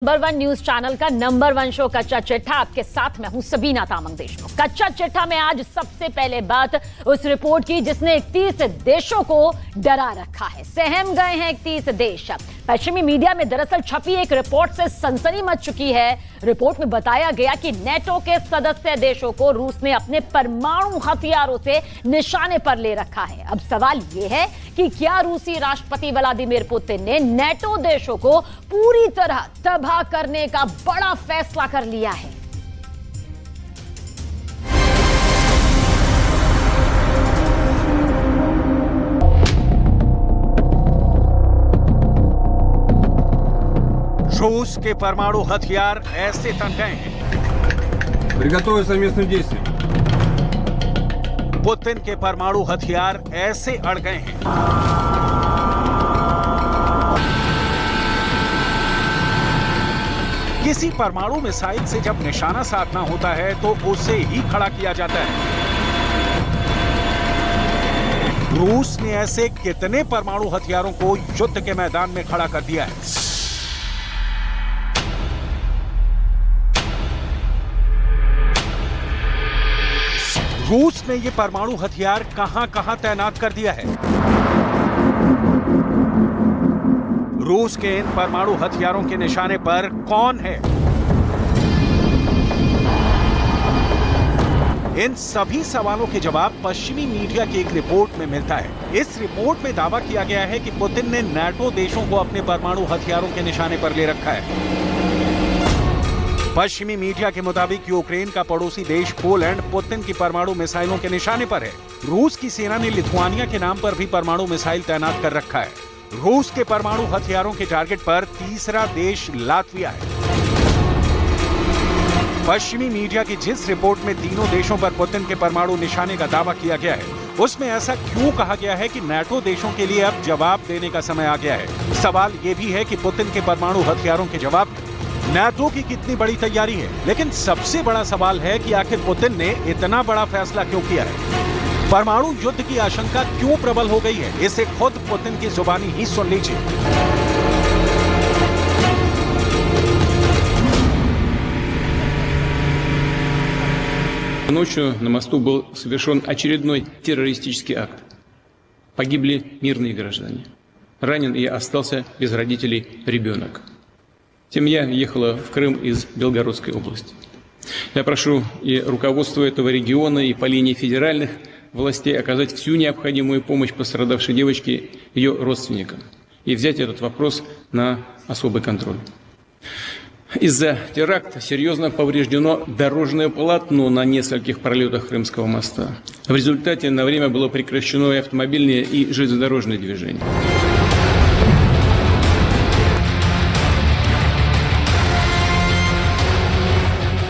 Number 1 news channel का number 1 show कच्चा चिट्ठा आपके साथ मैं हूं सबीना तामंग देशमुख। कच्चा चिट्ठा में आज सबसे पहले बात उस रिपोर्ट की जिसने 31 देशों को डरा रखा है। सहम गए हैं 31 देश। पश्चिमी मीडिया में दरअसल छपी एक रिपोर्ट से सनसनी मच चुकी है। रिपोर्ट में बताया गया कि नेटो के सदस्य देशों को रूस ने अपने परमाणु हथियारों से निशाने पर ले रखा है। अब सवाल यह है कि क्या रूसी राष्ट्रपति व्लादिमीर पुतिन ने नेटो देशों को पूरी तरह तबाह करने का बड़ा फैसला कर लिया है। रूस के परमाणु हथियार ऐसे तन गए हैं। Приготовить совместным действиям। पुतिन के परमाणु हथियार ऐसे अड़ गए हैं। किसी परमाणु मिसाइल से जब निशाना साधना होता है तो उसे ही खड़ा किया जाता है। रूस ने ऐसे कितने परमाणु हथियारों को युद्ध के मैदान में खड़ा कर दिया है? रूस ने ये परमाणु हथियार कहां-कहां तैनात कर दिया है? रूस के इन परमाणु हथियारों के निशाने पर कौन है? इन सभी सवालों के जवाब पश्चिमी मीडिया की एक रिपोर्ट में मिलता है। इस रिपोर्ट में दावा किया गया है कि पुतिन ने नाटो देशों को अपने परमाणु हथियारों के निशाने पर ले रखा है। पश्चिमी मीडिया के मुताबिक यूक्रेन का पड़ोसी देश पोलैंड पुतिन की परमाणु मिसाइलों के निशाने पर है। रूस की सेना ने लिथुआनिया के नाम पर भी परमाणु मिसाइल तैनात कर रखा है। रूस के परमाणु हथियारों के टारगेट पर तीसरा देश लातविया है। पश्चिमी मीडिया की जिस रिपोर्ट में तीनों देशों पर पुतिन के परमाणु निशाने का दावा किया गया है, उसमें ऐसा क्यों कहा गया है कि नाटो देशों के लिए अब जवाब देने का समय आ गया है? सवाल यह भी है कि पुतिन के परमाणु हथियारों के जवाब नाटो की कितनी बड़ी तैयारी है। लेकिन सबसे बड़ा सवाल है कि आखिर पुतिन ने इतना बड़ा फैसला क्यों किया है? परमाणु युद्ध की आशंका क्यों प्रबल हो गई है? इसे खुद पुतिन की जुबानी ही सुन लीजिए। Ночью на мосту был совершен очередной террористический акт. Погибли мирные граждане. Ранен и остался без родителей ребенок. Семья ехала в Крым из Белгородской области. Я прошу и руководство этого региона, и по линии федеральных властей оказать всю необходимую помощь пострадавшей девочке и ее родственникам и взять этот вопрос на особый контроль. Из-за теракта серьезно повреждено дорожное полотно на нескольких пролетах Крымского моста. В результате на время было прекращено и автомобильное, и железнодорожное движение.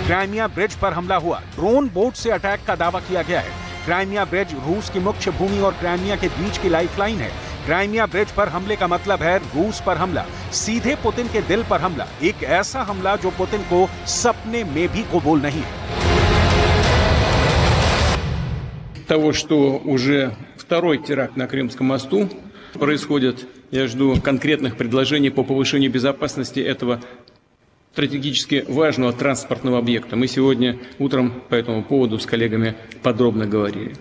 क्राइमिया ब्रिज पर हमला हुआ। ड्रोन बोट से अटैक का दावा किया गया है। क्राइमिया ब्रिज रूस की मुख्य भूमि और क्राइमिया के बीच की लाइफलाइन है। क्राइमिया ब्रिज पर हमले का मतलब है रूस पर हमला, सीधे पुतिन के दिल पर हमला। एक ऐसा हमला जो पुतिन को सपने में भी कबूल नहीं है। Того, что уже второй теракт на Крымском мосту происходит, я жду конкретных предложений по повышению безопасности этого стратегически важного транспортного объекта. Мы сегодня утром по этому поводу с коллегами подробно говорили.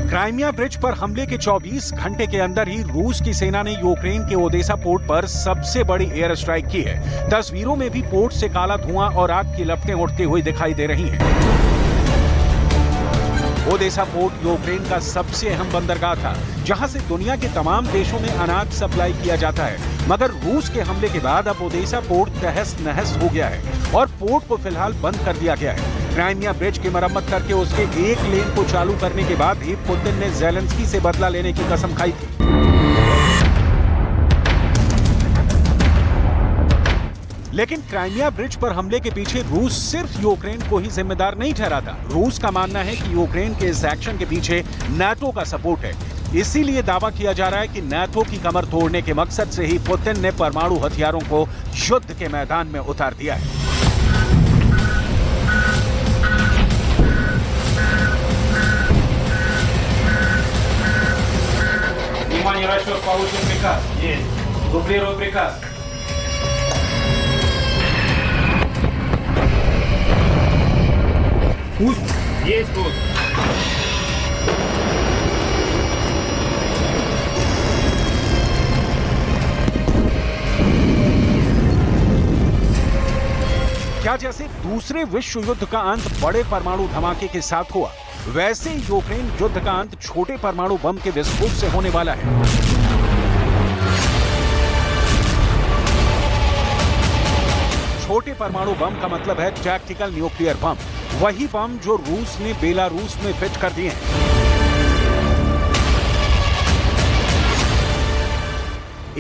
क्राइमिया ब्रिज पर हमले के 24 घंटे के अंदर ही रूस की सेना ने यूक्रेन के ओदेसा पोर्ट पर सबसे बड़ी एयर स्ट्राइक की है। तस्वीरों में भी पोर्ट से काला धुआं और आग की लपटें उठती हुई दिखाई दे रही हैं। ओदेसा पोर्ट यूक्रेन का सबसे अहम बंदरगाह था, जहां से दुनिया के तमाम देशों में अनाज सप्लाई किया जाता है। मगर रूस के हमले के बाद अब ओदेसा पोर्ट तहस नहस हो गया है और पोर्ट को फिलहाल बंद कर दिया गया है। क्राइमिया ब्रिज की मरम्मत करके उसके एक लेन को चालू करने के बाद ही पुतिन ने ज़ेलेंस्की से बदला लेने की कसम खाई थी। लेकिन क्राइमिया ब्रिज पर हमले के पीछे रूस सिर्फ यूक्रेन को ही जिम्मेदार नहीं ठहराता। रूस का मानना है कि यूक्रेन के इस एक्शन के पीछे नाटो का सपोर्ट है। इसीलिए दावा किया जा रहा है कि नाटो की कमर तोड़ने के मकसद से ही पुतिन ने परमाणु हथियारों को युद्ध के मैदान में उतार दिया है। Внимание, расчет, получен приказ. Есть. Дублирую приказ. Пусть. Есть пуск. क्या जैसे दूसरे विश्व युद्ध का अंत बड़े परमाणु धमाके के साथ हुआ, वैसे यूक्रेन युद्ध का अंत छोटे परमाणु बम के विस्फोट से होने वाला है। छोटे परमाणु बम का मतलब है टैक्टिकल न्यूक्लियर बम, वही बम जो रूस ने बेलारूस में फिट कर दिए हैं।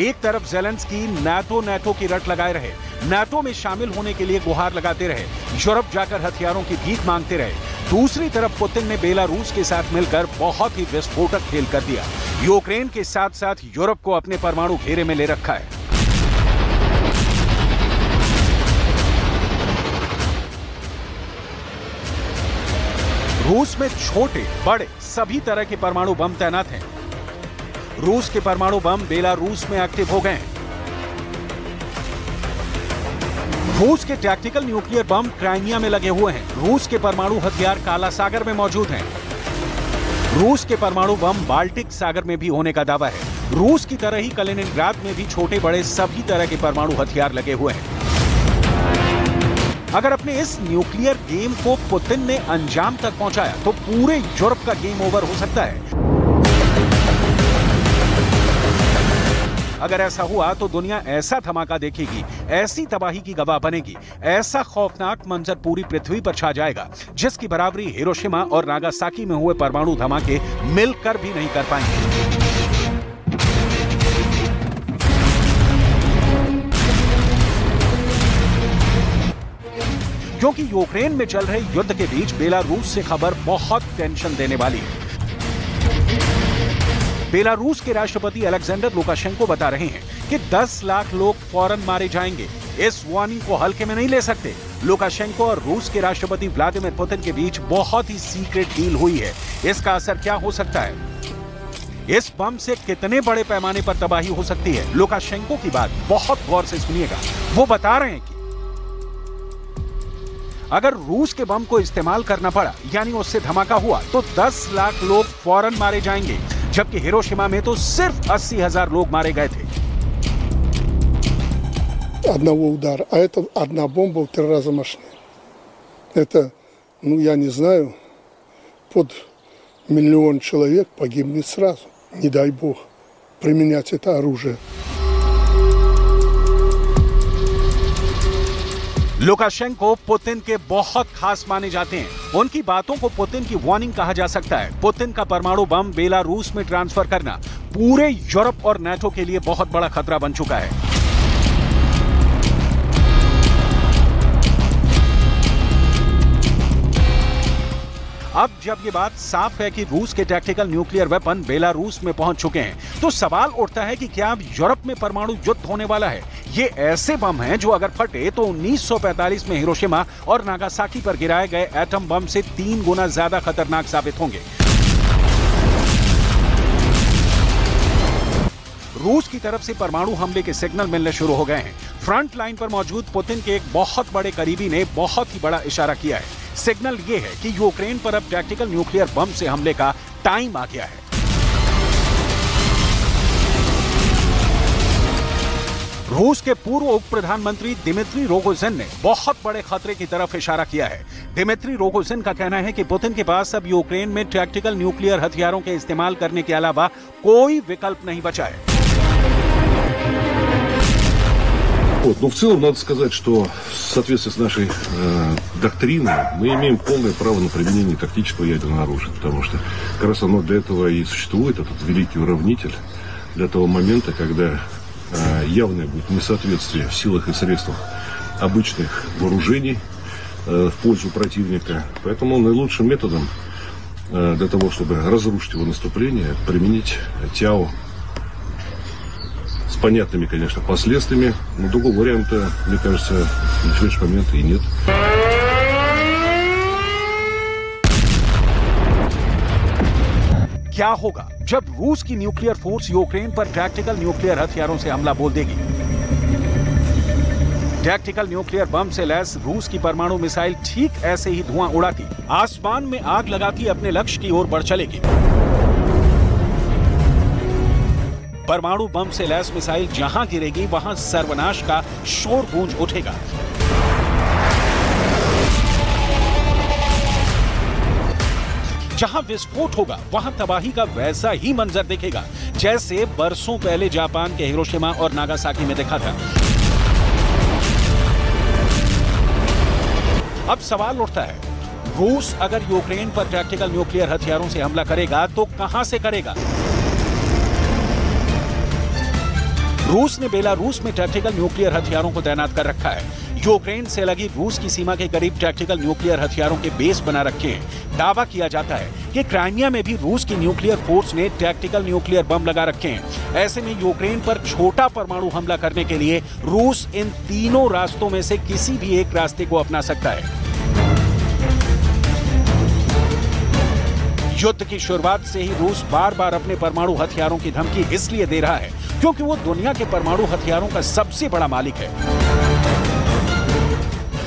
एक तरफ ज़ेलेंस्की नाटो की रट लगाए रहे, नाटो में शामिल होने के लिए गुहार लगाते रहे, यूरोप जाकर हथियारों की भीख मांगते रहे। दूसरी तरफ पुतिन ने बेलारूस के साथ मिलकर बहुत ही विस्फोटक खेल कर दिया। यूक्रेन के साथ साथ यूरोप को अपने परमाणु घेरे में ले रखा है। रूस में छोटे बड़े सभी तरह के परमाणु बम तैनात हैं। रूस के परमाणु बम बेलारूस में एक्टिव हो गए हैं। रूस के टैक्टिकल न्यूक्लियर बम क्राइमिया में लगे हुए हैं। रूस के परमाणु हथियार काला सागर में मौजूद हैं। रूस के परमाणु बम बाल्टिक सागर में भी होने का दावा है। रूस की तरह ही कलिनिंग्राद में भी छोटे बड़े सभी तरह के परमाणु हथियार लगे हुए हैं। अगर अपने इस न्यूक्लियर गेम को पुतिन ने अंजाम तक पहुंचाया तो पूरे यूरोप का गेम ओवर हो सकता है। अगर ऐसा हुआ तो दुनिया ऐसा धमाका देखेगी, ऐसी तबाही की गवाह बनेगी, ऐसा खौफनाक मंजर पूरी पृथ्वी पर छा जाएगा जिसकी बराबरी हिरोशिमा और नागासाकी में हुए परमाणु धमाके मिलकर भी नहीं कर पाएंगे। क्योंकि यूक्रेन में चल रहे युद्ध के बीच बेलारूस से खबर बहुत टेंशन देने वाली है। बेलारूस के राष्ट्रपति अलेक्जेंडर लुकाशेंको बता रहे हैं कि 10 लाख लोग फौरन मारे जाएंगे। इस वार्निंग को हल्के में नहीं ले सकते। लुकाशेंको और रूस के राष्ट्रपति व्लादिमीर पुतिन के बीच बहुत ही सीक्रेट डील हुई है। इसका असर क्या हो सकता है? इस बम से कितने बड़े पैमाने पर तबाही हो सकती है? लुकाशेंको की बात बहुत गौर से सुनिएगा। वो बता रहे हैं कि अगर रूस के बम को इस्तेमाल करना पड़ा, यानी उससे धमाका हुआ, तो 10 लाख लोग फौरन मारे जाएंगे, जबकि हिरोशिमा में तो सिर्फ 80,000 लोग मारे गए थे। Одного удара, а это одна бомба в 3 раза мощнее. Это, я не знаю, под 1 миллион человек погибнет сразу. Не дай бог применять это оружие. लुकाशेंको पुतिन के बहुत खास माने जाते हैं। उनकी बातों को पुतिन की वार्निंग कहा जा सकता है। पुतिन का परमाणु बम बेलारूस में ट्रांसफर करना पूरे यूरोप और नाटो के लिए बहुत बड़ा खतरा बन चुका है। अब जब ये बात साफ है कि रूस के टैक्टिकल न्यूक्लियर वेपन बेलारूस में पहुंच चुके हैं, तो सवाल उठता है कि क्या अब यूरोप में परमाणु युद्ध होने वाला है? ये ऐसे बम हैं जो अगर फटे तो 1945 में हिरोशिमा और नागासाकी पर गिराए गए एटम बम से 3 गुना ज्यादा खतरनाक साबित होंगे। रूस की तरफ से परमाणु हमले के सिग्नल मिलने शुरू हो गए हैं। फ्रंट लाइन पर मौजूद पुतिन के एक बहुत बड़े करीबी ने बहुत ही बड़ा इशारा किया है। सिग्नल ये है कि यूक्रेन पर अब टैक्टिकल न्यूक्लियर बम से हमले का टाइम आ गया है। रूस के पूर्व उप प्रधानमंत्री दिमित्री रोगोजिन ने बहुत बड़े खतरे की तरफ इशारा किया है। दिमित्री रोगोजिन का कहना है कि पुतिन के पास अब यूक्रेन में टैक्टिकल न्यूक्लियर हथियारों के इस्तेमाल करने के अलावा कोई विकल्प नहीं बचा है। Но в целом надо сказать, что в соответствии с нашей доктриной мы имеем полное право на применение тактического ядерного оружия, потому что как раз оно для этого и существует, этот великий уравнитель, для того момента, когда явное будет несоответствие в силах и средствах обычных вооружений в пользу противника. Поэтому наилучшим методом для того, чтобы разрушить его наступление, применить ТЯО. С понятными, конечно, последствиями, но другого варианта, мне кажется, на сегодняшний момент и нет. क्या होगा जब रूस की न्यूक्लियर फोर्स यूक्रेन पर टैक्टिकल न्यूक्लियर हथियारों से हमला बोल देगी? टैक्टिकल न्यूक्लियर बम से लैस रूस की परमाणु मिसाइल ठीक ऐसे ही धुआं उड़ाती, आसमान में आग लगाती अपने लक्ष्य की ओर बढ़ चलेगी। परमाणु बम से लैस मिसाइल जहां गिरेगी वहां सर्वनाश का शोर गूंज उठेगा। जहां विस्फोट होगा वहां तबाही का वैसा ही मंजर दिखेगा जैसे बरसों पहले जापान के हिरोशिमा और नागासाकी में देखा था। अब सवाल उठता है, रूस अगर यूक्रेन पर टैक्टिकल न्यूक्लियर हथियारों से हमला करेगा तो कहां से करेगा? रूस ने बेलारूस में टैक्टिकल न्यूक्लियर हथियारों को तैनात कर रखा है। यूक्रेन से लगी रूस की सीमा के करीब टैक्टिकल न्यूक्लियर हथियारों के बेस बना रखे हैं। दावा किया जाता है कि क्राइमिया में भी रूस की न्यूक्लियर फोर्स ने टैक्टिकल न्यूक्लियर बम लगा रखे हैं। ऐसे में यूक्रेन पर छोटा परमाणु हमला करने के लिए रूस इन तीनों रास्तों में से किसी भी एक रास्ते को अपना सकता है। युद्ध की शुरुआत से ही रूस बार बार अपने परमाणु हथियारों की धमकी इसलिए दे रहा है क्योंकि वो दुनिया के परमाणु हथियारों का सबसे बड़ा मालिक है।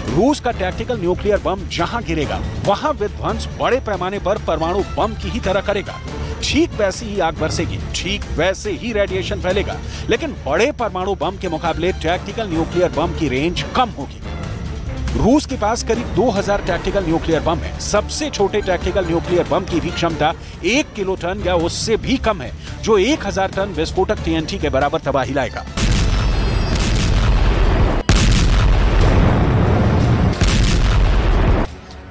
रूस का टैक्टिकल न्यूक्लियर बम जहां गिरेगा वहां विध्वंस बड़े पैमाने पर परमाणु बम की ही तरह करेगा। ठीक वैसी ही आग बरसेगी, ठीक वैसे ही रेडिएशन फैलेगा, लेकिन बड़े परमाणु बम के मुकाबले टैक्टिकल न्यूक्लियर बम की रेंज कम होगी। रूस के पास करीब 2000 टैक्टिकल न्यूक्लियर बम है। सबसे छोटे टैक्टिकल न्यूक्लियर बम की भी क्षमता 1 किलोटन या उससे भी कम है, जो 1000 टन विस्फोटक TNT के बराबर तबाही लाएगा।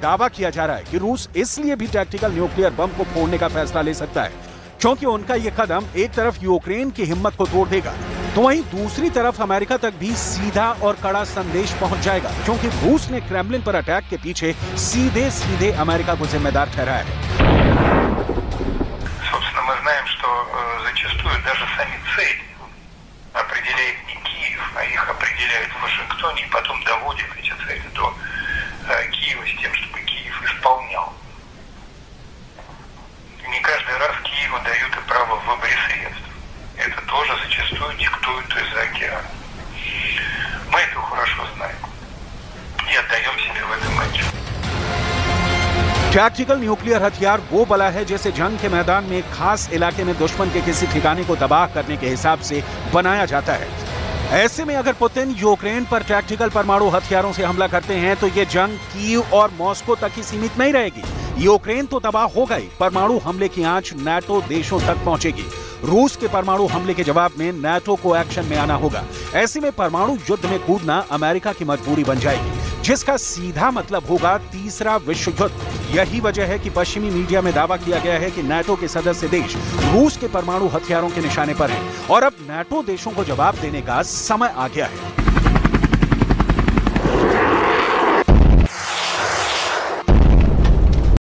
दावा किया जा रहा है कि रूस इसलिए भी टैक्टिकल न्यूक्लियर बम को फोड़ने का फैसला ले सकता है क्योंकि उनका यह कदम एक तरफ यूक्रेन की हिम्मत को तोड़ देगा तो वहीं दूसरी तरफ अमेरिका तक भी सीधा और कड़ा संदेश पहुंच जाएगा, क्योंकि रूस ने क्रेमलिन पर अटैक के पीछे सीधे सीधे अमेरिका को जिम्मेदार ठहराया है। Собственно, мы знаем, что зачастую даже сами цели определяет не Киев, а их определяют в Вашингтоне и потом доводят эти цели до Киева с тем, чтобы Киев исполнял. Не каждый раз Киеву дают и право в выборе средств. Это тоже зачастую диктуют из-за океана. Мы это хорошо знаем и отдаем себе в этом отчет. टैक्टिकल न्यूक्लियर हथियार वो बला है जैसे जंग के मैदान में एक खास इलाके में दुश्मन के किसी ठिकाने को तबाह करने के हिसाब से बनाया जाता है। ऐसे में अगर पुतिन यूक्रेन पर टैक्टिकल परमाणु हथियारों से हमला करते हैं तो ये जंग कीव और मॉस्को तक ही सीमित नहीं रहेगी। यूक्रेन तो तबाह होगा ही, परमाणु हमले की आंच नाटो देशों तक पहुंचेगी। रूस के परमाणु हमले के जवाब में नाटो को एक्शन में आना होगा। ऐसे में परमाणु युद्ध में कूदना अमेरिका की मजबूरी बन जाएगी, जिसका सीधा मतलब होगा तीसरा विश्व युद्ध। यही वजह है कि पश्चिमी मीडिया में दावा किया गया है कि नाटो के सदस्य देश रूस के परमाणु हथियारों के निशाने पर हैं और अब नाटो देशों को जवाब देने का समय आ गया है।